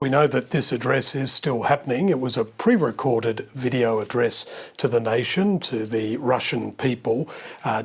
we know that this address is still happening. It was a pre-recorded video address to the nation, to the Russian people,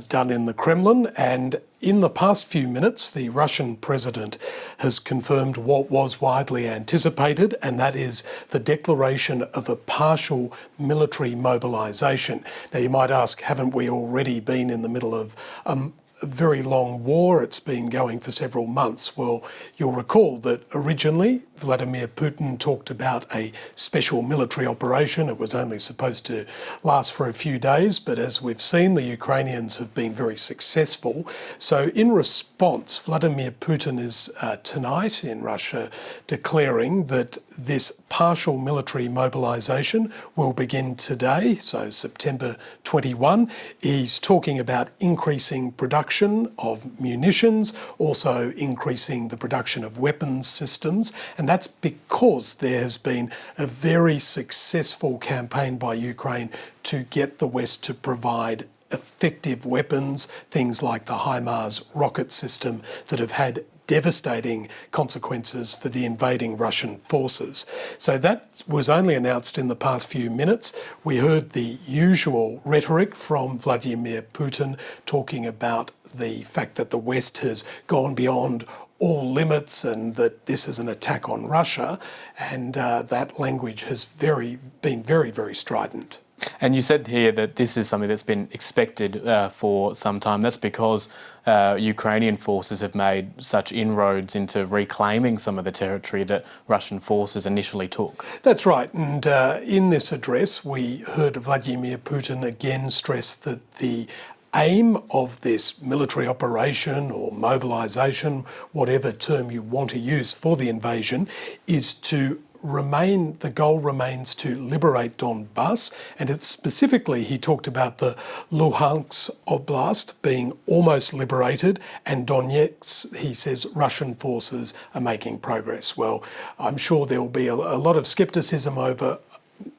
done in the Kremlin. And in the past few minutes, the Russian president has confirmed what was widely anticipated, and that is the declaration of a partial military mobilisation. Now, you might ask, haven't we already been in the middle of a very long war? It's been going for several months. Well, you'll recall that originally Vladimir Putin talked about a special military operation. It was only supposed to last for a few days, but as we've seen, the Ukrainians have been very successful. So in response, Vladimir Putin is tonight in Russia declaring that this partial military mobilisation will begin today, so September 21. He's talking about increasing production of munitions, also increasing the production of weapons systems, and that's because there has been a very successful campaign by Ukraine to get the West to provide effective weapons, things like the HIMARS rocket system that have had devastating consequences for the invading Russian forces. So that was only announced in the past few minutes. We heard the usual rhetoric from Vladimir Putin talking about the fact that the West has gone beyond all limits and that this is an attack on Russia, and that language has been very, very strident. And you said here that this is something that's been expected for some time. That's because Ukrainian forces have made such inroads into reclaiming some of the territory that Russian forces initially took. That's right. And in this address, we heard Vladimir Putin again stress that the aim of this military operation or mobilisation, whatever term you want to use for the invasion, is to the goal remains to liberate Donbass, and it's specifically he talked about the Luhansk Oblast being almost liberated, and Donetsk, he says, Russian forces are making progress. Well, I'm sure there will be a lot of scepticism over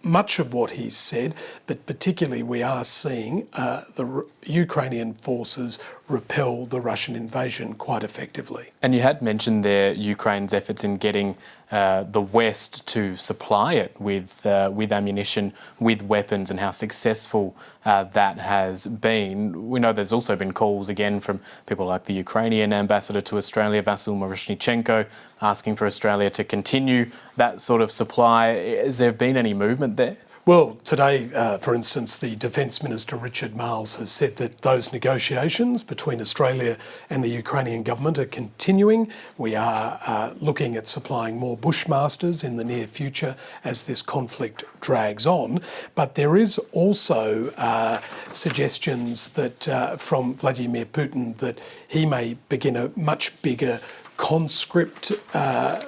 much of what he's said, but particularly we are seeing the Ukrainian forces repel the Russian invasion quite effectively. And you had mentioned there Ukraine's efforts in getting the West to supply it with ammunition, with weapons, and how successful that has been. We know there's also been calls again from people like the Ukrainian ambassador to Australia, Vasyl Miroshnichenko, asking for Australia to continue that sort of supply. Has there been any movement there? Well, today, for instance, the Defence Minister Richard Marles has said that those negotiations between Australia and the Ukrainian government are continuing. We are looking at supplying more Bushmasters in the near future as this conflict drags on. But there is also suggestions that from Vladimir Putin that he may begin a much bigger conscript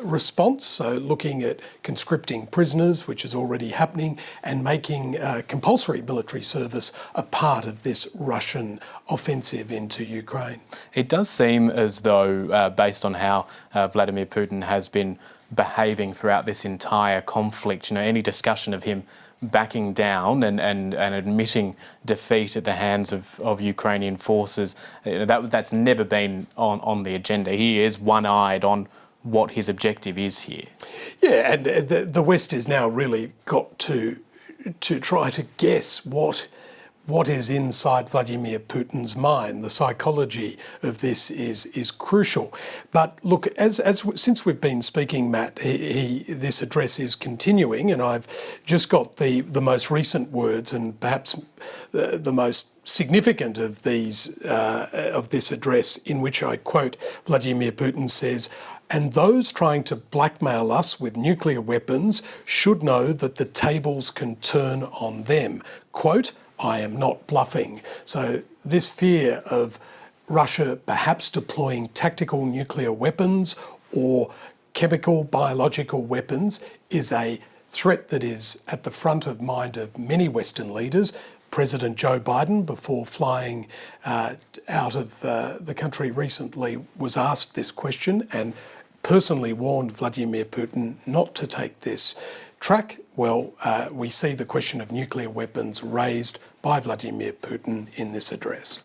response, so looking at conscripting prisoners, which is already happening, and making compulsory military service a part of this Russian offensive into Ukraine. It does seem as though, based on how Vladimir Putin has been behaving throughout this entire conflict, any discussion of him backing down and admitting defeat at the hands of Ukrainian forces, that's never been on the agenda. He is one-eyed on what his objective is here. Yeah, and the West has now really got to try to guess what is inside Vladimir Putin's mind. The psychology of this is crucial. But look, since we've been speaking, Matt, this address is continuing, and I've just got the most recent words, and perhaps the most significant of these of this address, in which I quote Vladimir Putin says, "And those trying to blackmail us with nuclear weapons should know that the tables can turn on them. Quote, I am not bluffing." So this fear of Russia perhaps deploying tactical nuclear weapons or chemical, biological weapons is a threat that is at the front of mind of many Western leaders. President Joe Biden, before flying out of the country recently, was asked this question and personally warned Vladimir Putin not to take this track. Well, we see the question of nuclear weapons raised by Vladimir Putin in this address.